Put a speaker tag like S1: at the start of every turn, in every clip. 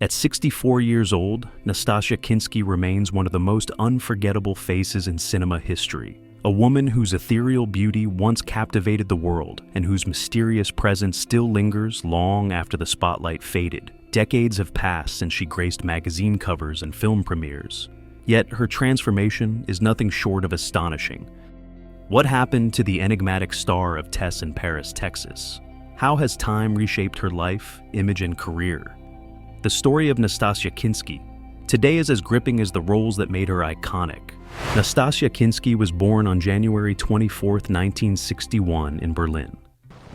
S1: At 64 years old, Nastassja Kinski remains one of the most unforgettable faces in cinema history. A woman whose ethereal beauty once captivated the world and whose mysterious presence still lingers long after the spotlight faded. Decades have passed since she graced magazine covers and film premieres. Yet her transformation is nothing short of astonishing. What happened to the enigmatic star of Tess and Paris, Texas? How has time reshaped her life, image, and career? The story of Nastassja Kinski today is as gripping as the roles that made her iconic. Nastassja Kinski was born on January 24, 1961 in Berlin,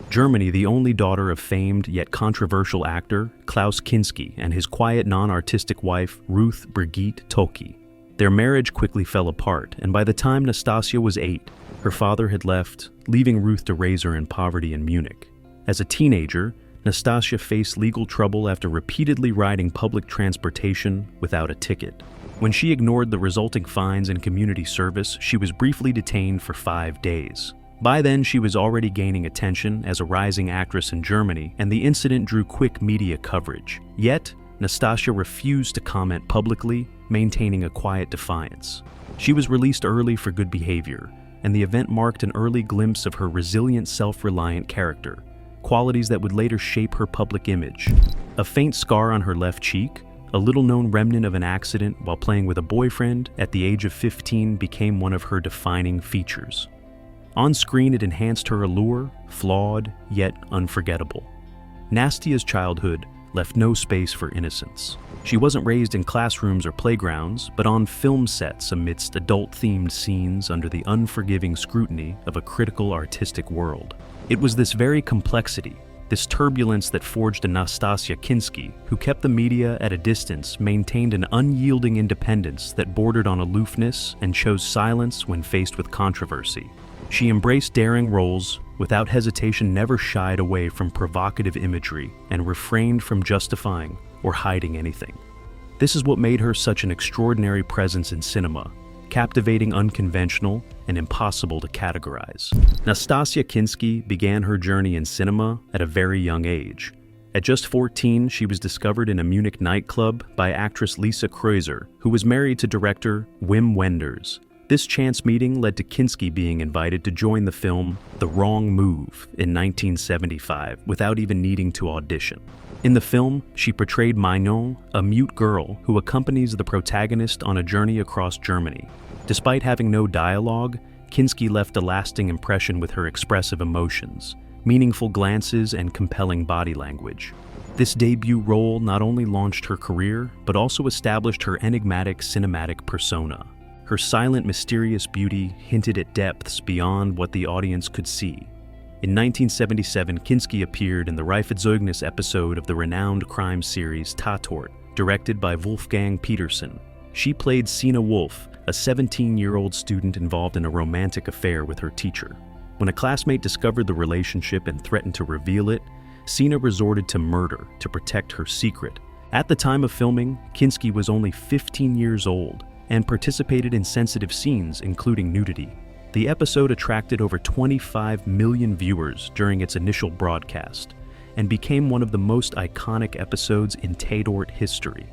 S1: Germany, the only daughter of famed yet controversial actor Klaus Kinski and his quiet, non-artistic wife Ruth Brigitte Toki. Their marriage quickly fell apart, and by the time Nastassja was 8, her father had left, leaving Ruth to raise her in poverty in Munich. As a teenager, Nastassja faced legal trouble after repeatedly riding public transportation without a ticket. When she ignored the resulting fines and community service, she was briefly detained for 5 days. By then, she was already gaining attention as a rising actress in Germany, and the incident drew quick media coverage. Yet, Nastassja refused to comment publicly, maintaining a quiet defiance. She was released early for good behavior, and the event marked an early glimpse of her resilient, self-reliant character, qualities that would later shape her public image. A faint scar on her left cheek, a little-known remnant of an accident while playing with a boyfriend at the age of 15, became one of her defining features. On screen, it enhanced her allure, flawed yet unforgettable. Nastassja's childhood left no space for innocence. She wasn't raised in classrooms or playgrounds, but on film sets amidst adult-themed scenes under the unforgiving scrutiny of a critical artistic world. It was this very complexity, this turbulence that forged a Nastassja Kinski, who kept the media at a distance, maintained an unyielding independence that bordered on aloofness, and chose silence when faced with controversy. She embraced daring roles, without hesitation, never shied away from provocative imagery, and refrained from justifying or hiding anything. This is what made her such an extraordinary presence in cinema, captivating, unconventional, and impossible to categorize. Nastassja Kinski began her journey in cinema at a very young age. At just 14, she was discovered in a Munich nightclub by actress Lisa Kreuzer, who was married to director Wim Wenders. This chance meeting led to Kinski being invited to join the film The Wrong Move in 1975 without even needing to audition. In the film, she portrayed Manon, a mute girl who accompanies the protagonist on a journey across Germany. Despite having no dialogue, Kinski left a lasting impression with her expressive emotions, meaningful glances, and compelling body language. This debut role not only launched her career, but also established her enigmatic cinematic persona. Her silent, mysterious beauty hinted at depths beyond what the audience could see. In 1977, Kinski appeared in the Reifezeugnis episode of the renowned crime series Tatort, directed by Wolfgang Petersen. She played Sina Wolf, a 17-year-old student involved in a romantic affair with her teacher. When a classmate discovered the relationship and threatened to reveal it, Sina resorted to murder to protect her secret. At the time of filming, Kinski was only 15 years old and participated in sensitive scenes, including nudity. The episode attracted over 25 million viewers during its initial broadcast and became one of the most iconic episodes in Tatort history.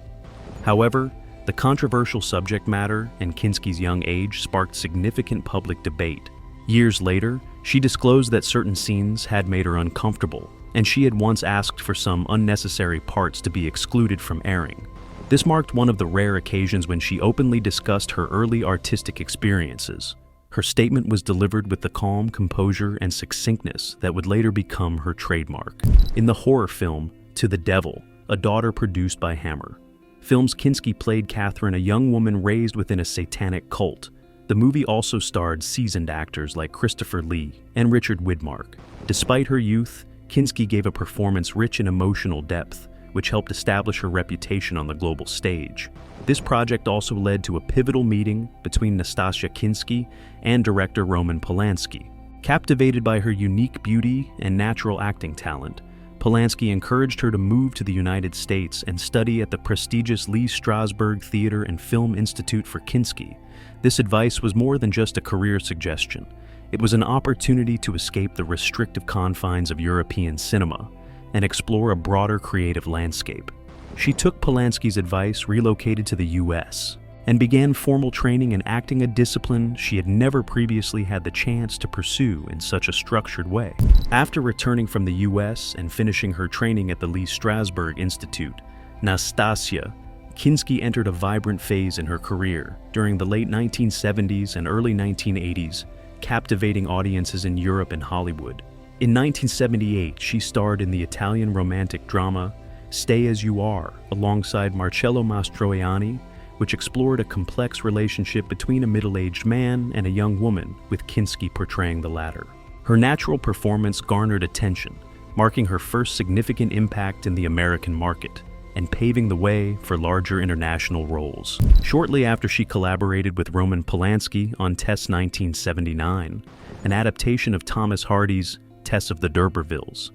S1: However, the controversial subject matter and Kinski's young age sparked significant public debate. Years later, she disclosed that certain scenes had made her uncomfortable, and she had once asked for some unnecessary parts to be excluded from airing. This marked one of the rare occasions when she openly discussed her early artistic experiences. Her statement was delivered with the calm composure and succinctness that would later become her trademark. In the horror film To the Devil, a daughter produced by Hammer Films, Kinski played Catherine, a young woman raised within a satanic cult. The movie also starred seasoned actors like Christopher Lee and Richard Widmark. Despite her youth, Kinski gave a performance rich in emotional depth, which helped establish her reputation on the global stage. This project also led to a pivotal meeting between Nastassja Kinski and director Roman Polanski. Captivated by her unique beauty and natural acting talent, Polanski encouraged her to move to the United States and study at the prestigious Lee Strasberg Theater and Film Institute for Kinski. This advice was more than just a career suggestion. It was an opportunity to escape the restrictive confines of European cinema and explore a broader creative landscape. She took Polanski's advice, relocated to the US, and began formal training in acting, a discipline she had never previously had the chance to pursue in such a structured way. After returning from the US and finishing her training at the Lee Strasberg Institute, Nastassja Kinski entered a vibrant phase in her career during the late 1970s and early 1980s, captivating audiences in Europe and Hollywood. In 1978, she starred in the Italian romantic drama Stay As You Are alongside Marcello Mastroianni, which explored a complex relationship between a middle-aged man and a young woman, with Kinski portraying the latter. Her natural performance garnered attention, marking her first significant impact in the American market and paving the way for larger international roles. Shortly after, she collaborated with Roman Polanski on Tess 1979, an adaptation of Thomas Hardy's Tess of the D'Urbervilles.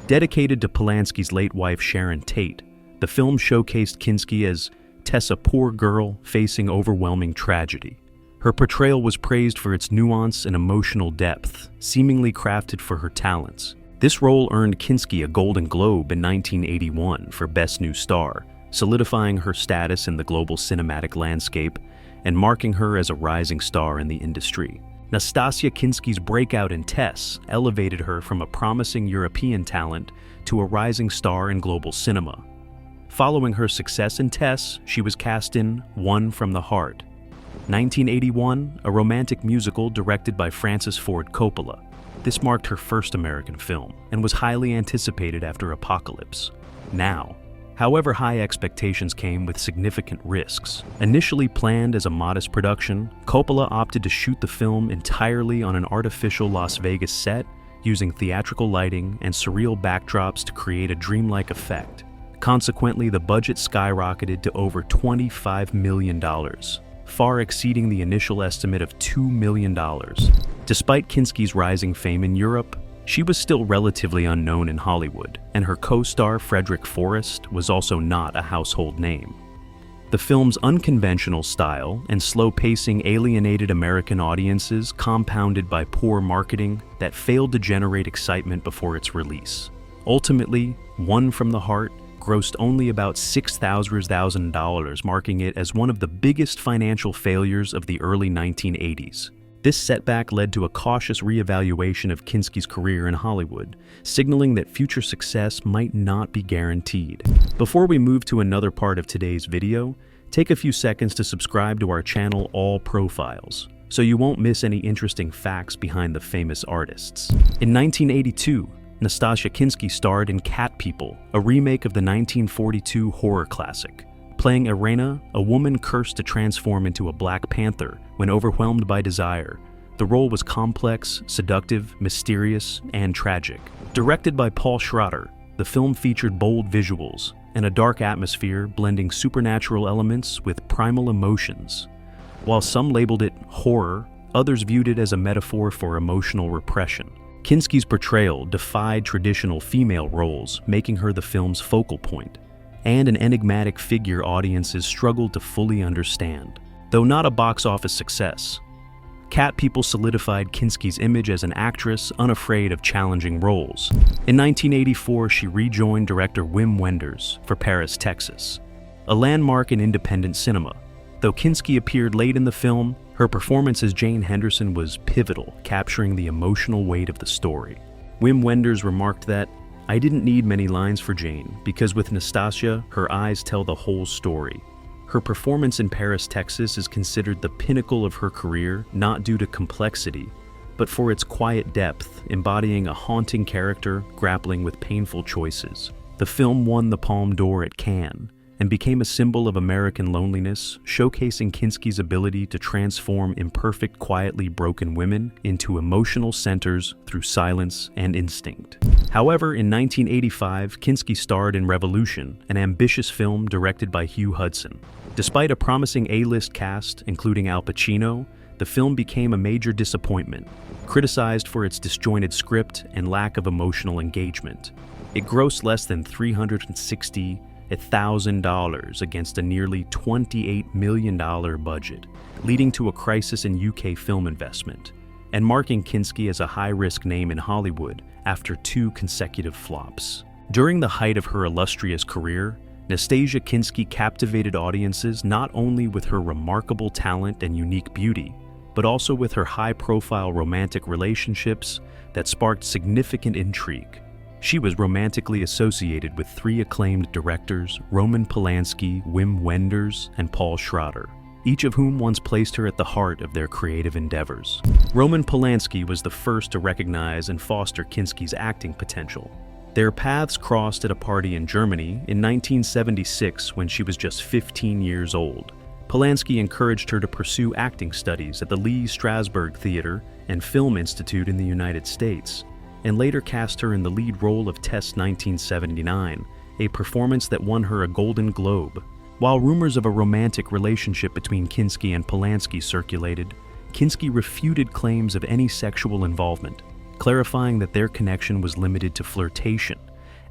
S1: Dedicated to Polanski's late wife Sharon Tate, the film showcased Kinski as Tess, a poor girl facing overwhelming tragedy. Her portrayal was praised for its nuance and emotional depth, seemingly crafted for her talents. This role earned Kinski a Golden Globe in 1981 for Best New Star, solidifying her status in the global cinematic landscape and marking her as a rising star in the industry. Nastassja Kinski's breakout in Tess elevated her from a promising European talent to a rising star in global cinema. Following her success in Tess, she was cast in One from the Heart, 1981, a romantic musical directed by Francis Ford Coppola. This marked her first American film and was highly anticipated after Apocalypse Now. However, high expectations came with significant risks. Initially planned as a modest production, Coppola opted to shoot the film entirely on an artificial Las Vegas set, using theatrical lighting and surreal backdrops to create a dreamlike effect. Consequently, the budget skyrocketed to over $25 million, far exceeding the initial estimate of $2 million. Despite Kinski's rising fame in Europe, she was still relatively unknown in Hollywood, and her co-star Frederick Forrest was also not a household name. The film's unconventional style and slow pacing alienated American audiences, compounded by poor marketing that failed to generate excitement before its release. Ultimately, One from the Heart grossed only about $6,000, marking it as one of the biggest financial failures of the early 1980s. This setback led to a cautious reevaluation of Kinski's career in Hollywood, signaling that future success might not be guaranteed. Before we move to another part of today's video, take a few seconds to subscribe to our channel All Profiles, so you won't miss any interesting facts behind the famous artists. In 1982, Nastassja Kinski starred in Cat People, a remake of the 1942 horror classic. Playing Irena, a woman cursed to transform into a Black Panther when overwhelmed by desire, the role was complex, seductive, mysterious, and tragic. Directed by Paul Schrader, the film featured bold visuals and a dark atmosphere, blending supernatural elements with primal emotions. While some labeled it horror, others viewed it as a metaphor for emotional repression. Kinski's portrayal defied traditional female roles, making her the film's focal point, and an enigmatic figure audiences struggled to fully understand. Though not a box office success, Cat People solidified Kinski's image as an actress unafraid of challenging roles. In 1984, she rejoined director Wim Wenders for Paris, Texas, a landmark in independent cinema. Though Kinski appeared late in the film, her performance as Jane Henderson was pivotal, capturing the emotional weight of the story. Wim Wenders remarked that, "I didn't need many lines for Jane, because with Nastassja, her eyes tell the whole story." Her performance in Paris, Texas is considered the pinnacle of her career, not due to complexity, but for its quiet depth, embodying a haunting character grappling with painful choices. The film won the Palme d'Or at Cannes and became a symbol of American loneliness, showcasing Kinski's ability to transform imperfect, quietly broken women into emotional centers through silence and instinct. However, in 1985, Kinski starred in Revolution, an ambitious film directed by Hugh Hudson. Despite a promising A-list cast, including Al Pacino, the film became a major disappointment, criticized for its disjointed script and lack of emotional engagement. It grossed less than $360,000 against a nearly $28 million budget, leading to a crisis in UK film investment, and marking Kinski as a high-risk name in Hollywood after 2 consecutive flops. During the height of her illustrious career, Nastassja Kinski captivated audiences not only with her remarkable talent and unique beauty, but also with her high-profile romantic relationships that sparked significant intrigue. She was romantically associated with three acclaimed directors, Roman Polanski, Wim Wenders, and Paul Schrader, each of whom once placed her at the heart of their creative endeavors. Roman Polanski was the first to recognize and foster Kinski's acting potential. Their paths crossed at a party in Germany in 1976 when she was just 15 years old. Polanski encouraged her to pursue acting studies at the Lee Strasberg Theater and Film Institute in the United States, and later cast her in the lead role of Tess 1979, a performance that won her a Golden Globe. While rumors of a romantic relationship between Kinski and Polanski circulated, Kinski refuted claims of any sexual involvement, clarifying that their connection was limited to flirtation,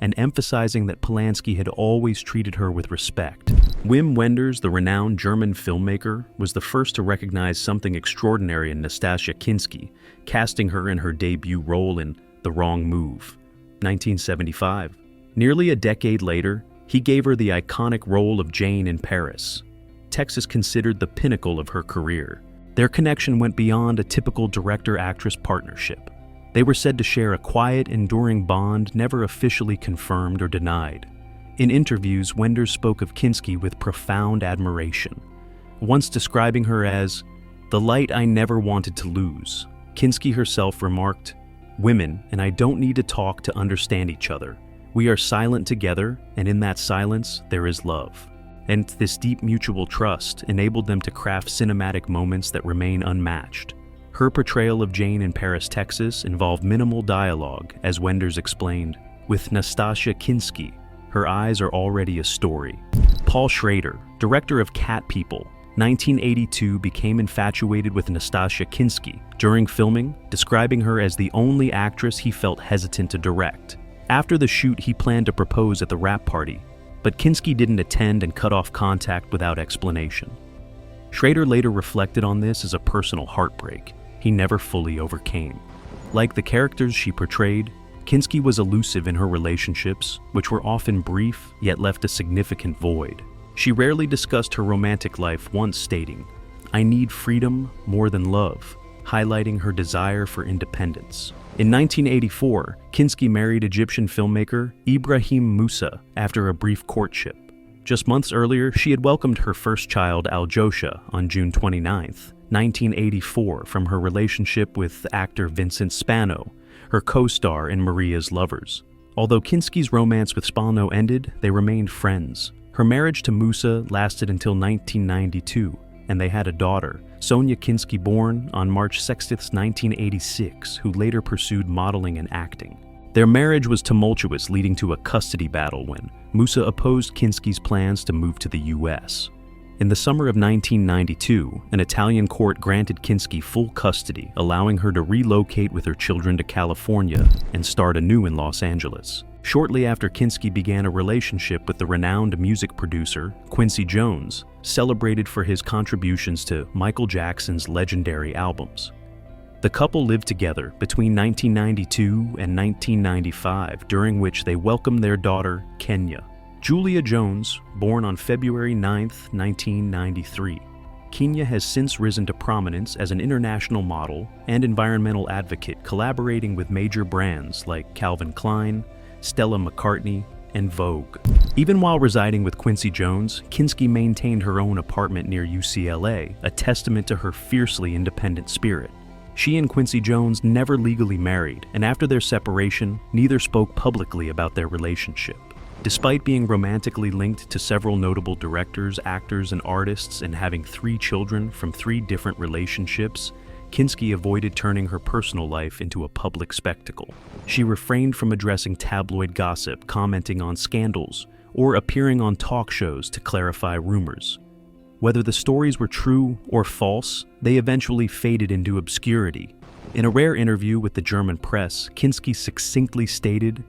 S1: and emphasizing that Polanski had always treated her with respect. Wim Wenders, the renowned German filmmaker, was the first to recognize something extraordinary in Nastassja Kinski, casting her in her debut role in The Wrong Move, 1975. Nearly a decade later, he gave her the iconic role of Jane in Paris. Tex is considered the pinnacle of her career. Their connection went beyond a typical director-actress partnership. They were said to share a quiet, enduring bond never officially confirmed or denied. In interviews, Wenders spoke of Kinski with profound admiration, once describing her as the light I never wanted to lose. Kinski herself remarked, "Women and I don't need to talk to understand each other. We are silent together, and in that silence, there is love." And this deep mutual trust enabled them to craft cinematic moments that remain unmatched. Her portrayal of Jane in Paris, Texas involved minimal dialogue, as Wenders explained. With Nastassja Kinski, her eyes are already a story. Paul Schrader, director of Cat People, 1982, became infatuated with Nastassja Kinski during filming, describing her as the only actress he felt hesitant to direct. After the shoot, he planned to propose at the wrap party, but Kinski didn't attend and cut off contact without explanation. Schrader later reflected on this as a personal heartbreak he never fully overcame. Like the characters she portrayed, Kinski was elusive in her relationships, which were often brief yet left a significant void. She rarely discussed her romantic life, once stating, "I need freedom more than love," highlighting her desire for independence. In 1984, Kinski married Egyptian filmmaker Ibrahim Musa after a brief courtship. Just months earlier, she had welcomed her first child, Aljosha, on June 29, 1984, from her relationship with actor Vincent Spano, her co-star in Maria's Lovers. Although Kinski's romance with Spano ended, they remained friends. Her marriage to Musa lasted until 1992, and they had a daughter, Sonia Kinski, born on March 6, 1986, who later pursued modeling and acting. Their marriage was tumultuous, leading to a custody battle when Musa opposed Kinski's plans to move to the U.S. In the summer of 1992, an Italian court granted Kinski full custody, allowing her to relocate with her children to California and start anew in Los Angeles. Shortly after, Kinski began a relationship with the renowned music producer Quincy Jones, celebrated for his contributions to Michael Jackson's legendary albums. The couple lived together between 1992 and 1995, during which they welcomed their daughter, Kenya. Julia Jones, born on February 9, 1993. Kenya has since risen to prominence as an international model and environmental advocate, collaborating with major brands like Calvin Klein, Stella McCartney, and Vogue. Even while residing with Quincy Jones, Kinski maintained her own apartment near UCLA, a testament to her fiercely independent spirit. She and Quincy Jones never legally married, and after their separation, neither spoke publicly about their relationship. Despite being romantically linked to several notable directors, actors, and artists, and having 3 children from 3 different relationships, Kinski avoided turning her personal life into a public spectacle. She refrained from addressing tabloid gossip, commenting on scandals, or appearing on talk shows to clarify rumors. Whether the stories were true or false, they eventually faded into obscurity. In a rare interview with the German press, Kinski succinctly stated,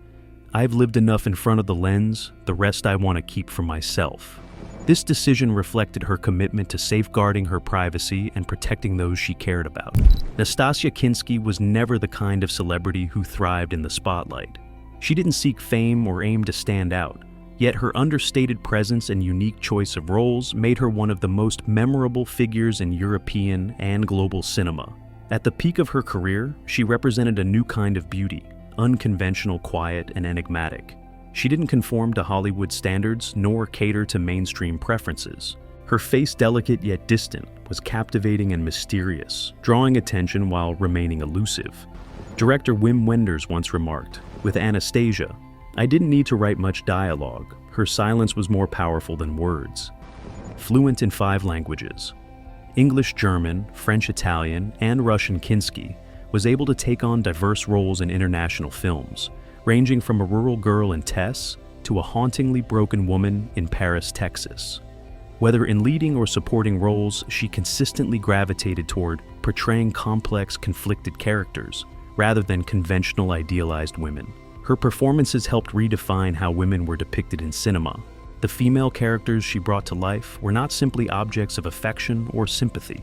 S1: "I've lived enough in front of the lens, the rest I want to keep for myself." This decision reflected her commitment to safeguarding her privacy and protecting those she cared about. Nastassja Kinski was never the kind of celebrity who thrived in the spotlight. She didn't seek fame or aim to stand out. Yet her understated presence and unique choice of roles made her one of the most memorable figures in European and global cinema. At the peak of her career, she represented a new kind of beauty, unconventional, quiet, and enigmatic. She didn't conform to Hollywood standards nor cater to mainstream preferences. Her face, delicate yet distant, was captivating and mysterious, drawing attention while remaining elusive. Director Wim Wenders once remarked, with Nastassja, "I didn't need to write much dialogue. Her silence was more powerful than words." Fluent in 5 languages, English, German, French, Italian, and Russian, Kinski was able to take on diverse roles in international films, ranging from a rural girl in Tess to a hauntingly broken woman in Paris, Texas. Whether in leading or supporting roles, she consistently gravitated toward portraying complex, conflicted characters rather than conventional, idealized women. Her performances helped redefine how women were depicted in cinema. The female characters she brought to life were not simply objects of affection or sympathy.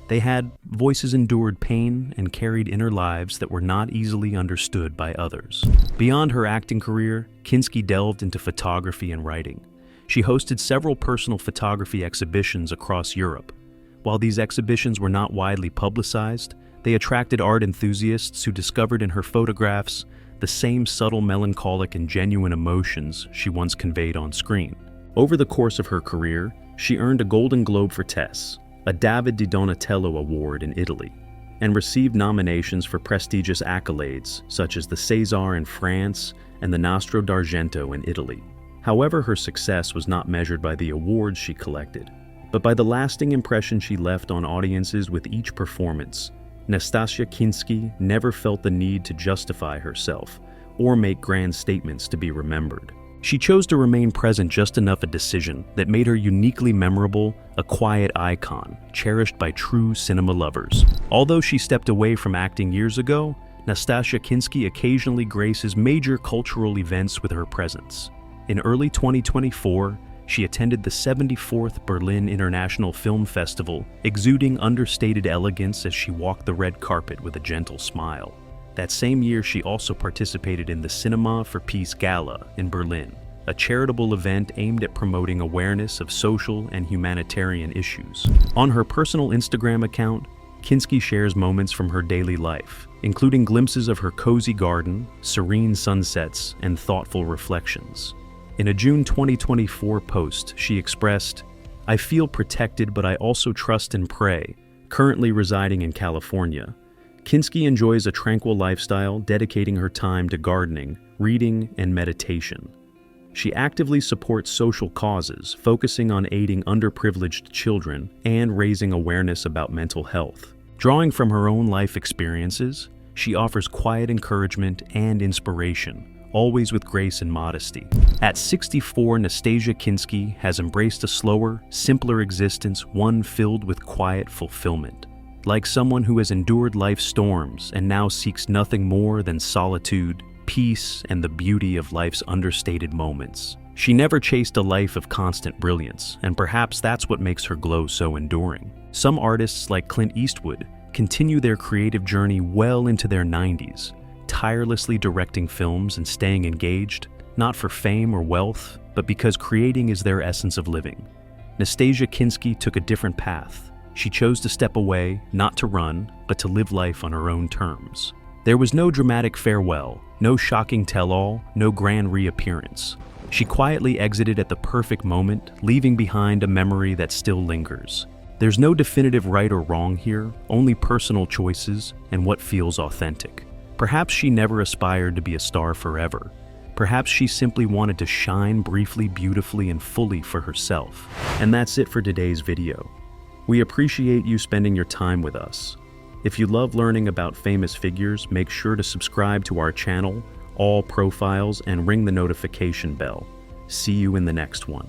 S1: They had voices, endured pain, and carried inner lives that were not easily understood by others. Beyond her acting career, Kinski delved into photography and writing. She hosted several personal photography exhibitions across Europe. While these exhibitions were not widely publicized, they attracted art enthusiasts who discovered in her photographs the same subtle, melancholic, and genuine emotions she once conveyed on screen. Over the course of her career, she earned a Golden Globe for Tess, a David di Donatello Award in Italy, and received nominations for prestigious accolades such as the César in France and the Nastro d'Argento in Italy. However, her success was not measured by the awards she collected, but by the lasting impression she left on audiences with each performance. Nastassja Kinski never felt the need to justify herself or make grand statements to be remembered. She chose to remain present, just enough a decision that made her uniquely memorable, a quiet icon, cherished by true cinema lovers. Although she stepped away from acting years ago, Nastassja Kinski occasionally graces major cultural events with her presence. In early 2024, she attended the 74th Berlin International Film Festival, exuding understated elegance as she walked the red carpet with a gentle smile. That same year, she also participated in the Cinema for Peace Gala in Berlin, a charitable event aimed at promoting awareness of social and humanitarian issues. On her personal Instagram account, Kinski shares moments from her daily life, including glimpses of her cozy garden, serene sunsets, and thoughtful reflections. In a June 2024 post, she expressed, "I feel protected, but I also trust and pray," currently residing in California. Kinski enjoys a tranquil lifestyle, dedicating her time to gardening, reading, and meditation. She actively supports social causes, focusing on aiding underprivileged children and raising awareness about mental health. Drawing from her own life experiences, she offers quiet encouragement and inspiration, always with grace and modesty. At 64, Nastassja Kinski has embraced a slower, simpler existence, one filled with quiet fulfillment. Like someone who has endured life's storms and now seeks nothing more than solitude, peace, and the beauty of life's understated moments. She never chased a life of constant brilliance, and perhaps that's what makes her glow so enduring. Some artists, like Clint Eastwood, continue their creative journey well into their 90s, tirelessly directing films and staying engaged, not for fame or wealth, but because creating is their essence of living. Nastassja Kinski took a different path. She chose to step away, not to run, but to live life on her own terms. There was no dramatic farewell, no shocking tell-all, no grand reappearance. She quietly exited at the perfect moment, leaving behind a memory that still lingers. There's no definitive right or wrong here, only personal choices and what feels authentic. Perhaps she never aspired to be a star forever. Perhaps she simply wanted to shine briefly, beautifully, and fully for herself. And that's it for today's video. We appreciate you spending your time with us. If you love learning about famous figures, make sure to subscribe to our channel, all profiles, and ring the notification bell. See you in the next one.